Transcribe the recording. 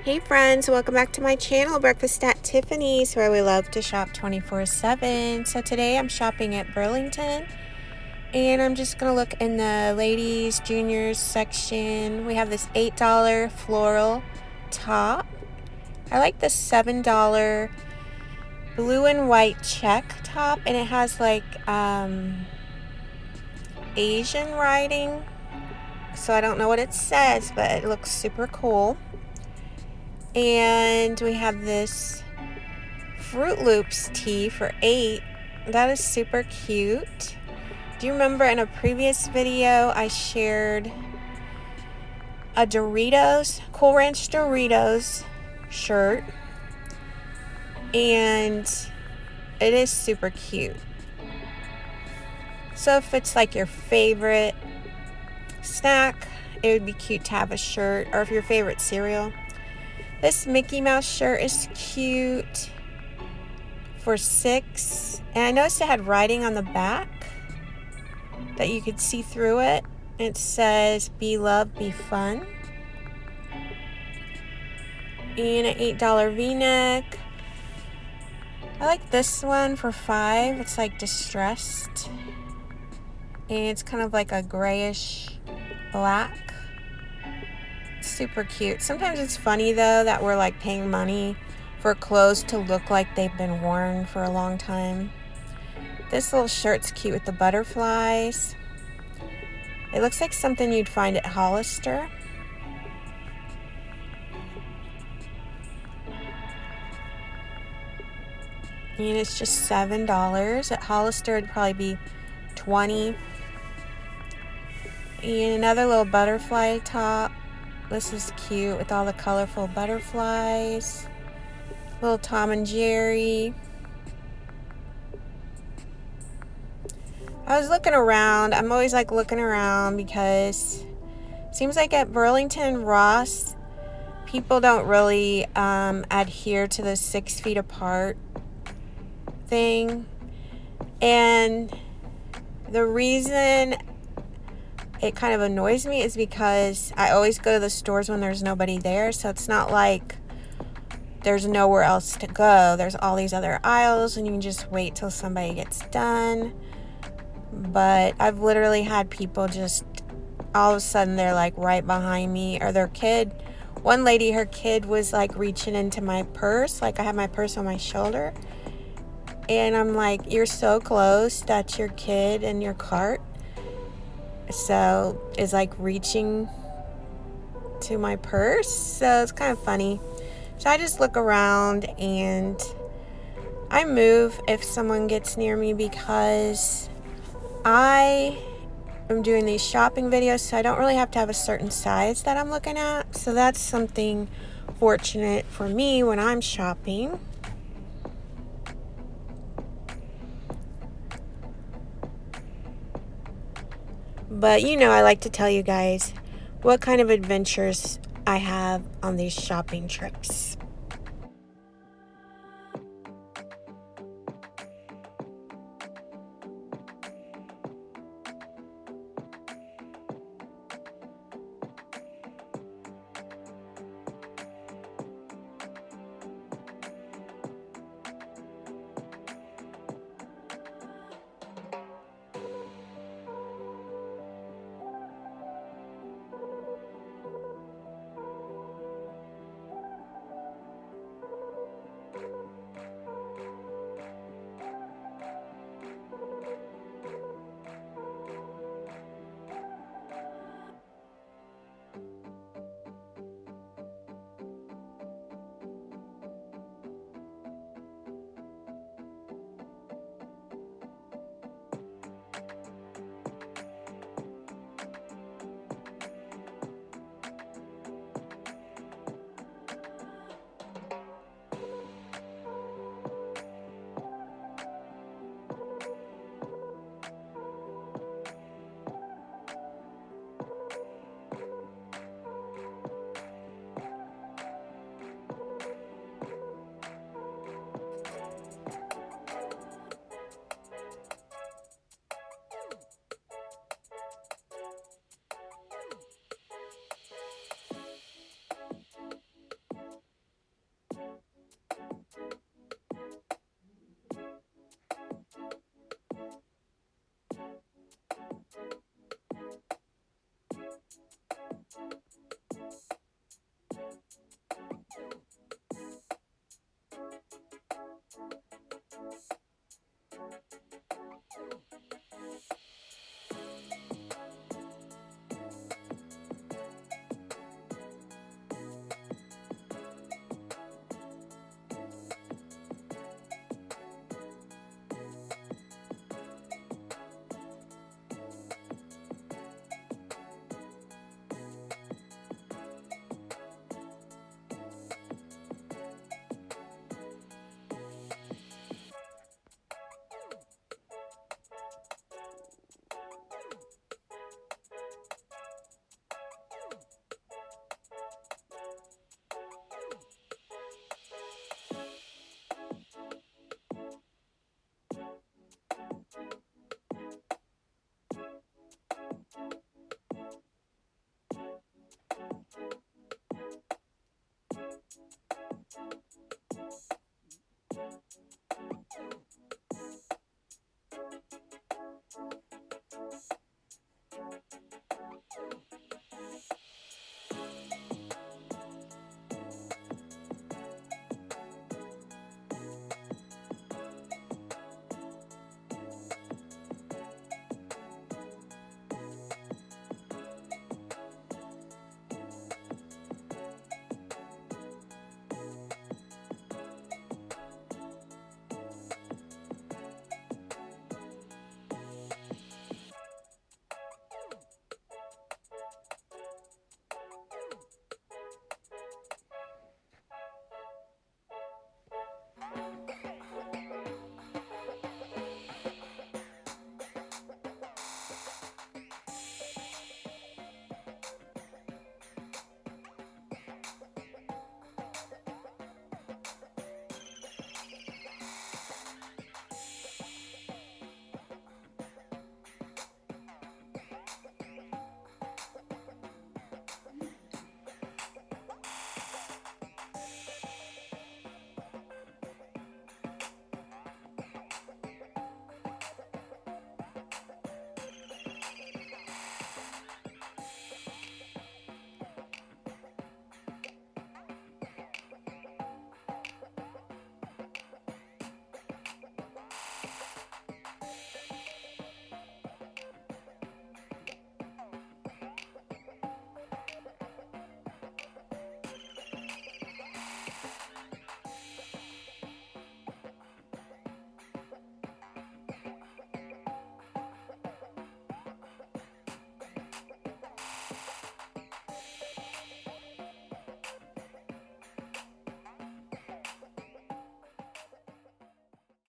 Hey friends, welcome back to my channel, Breakfast at Tiffany's, where we love to shop 24/7. So today I'm shopping at Burlington, and I'm just going to look in the ladies, juniors section. We have this $8 floral top. I like the $7 blue and white check top, and it has like Asian writing. So I don't know what it says, but it looks super cool. And we have this Fruit Loops tee for $8. That is super cute. Do you remember in a previous video I shared a Doritos, Cool Ranch Doritos shirt, and it is super cute. So if it's like your favorite snack, it would be cute to have a shirt, or if your favorite cereal. This Mickey Mouse shirt is cute for $6. And I noticed it had writing on the back that you could see through it. It says, "Be love, be fun." And an $8 V-neck. I like this one for $5. It's like distressed. And it's kind of like a grayish black. Super cute. Sometimes it's funny though that we're like paying money for clothes to look like they've been worn for a long time. This little shirt's cute with the butterflies. It looks like something you'd find at Hollister. And it's just $7. At Hollister it'd probably be $20. And another little butterfly top. This is cute with all the colorful butterflies. Little Tom and Jerry. I was looking around. I'm always like looking around because it seems like at Burlington, Ross, people don't really adhere to the 6 feet apart thing. And the reason it kind of annoys me is because I always go to the stores when there's nobody there, so it's not like there's nowhere else to go. There's all these other aisles and you can just wait till somebody gets done. But I've literally had people just all of a sudden they're like right behind me, or their kid. One lady, her kid was like reaching into my purse, like I have my purse on my shoulder, and I'm like, you're so close, that's your kid in your cart. So is like reaching to my purse, so it's kind of funny. So I just look around and I move if someone gets near me, because I am doing these shopping videos, so I don't really have to have a certain size that I'm looking at. So that's something fortunate for me when I'm shopping. But you know, I like to tell you guys what kind of adventures I have on these shopping trips.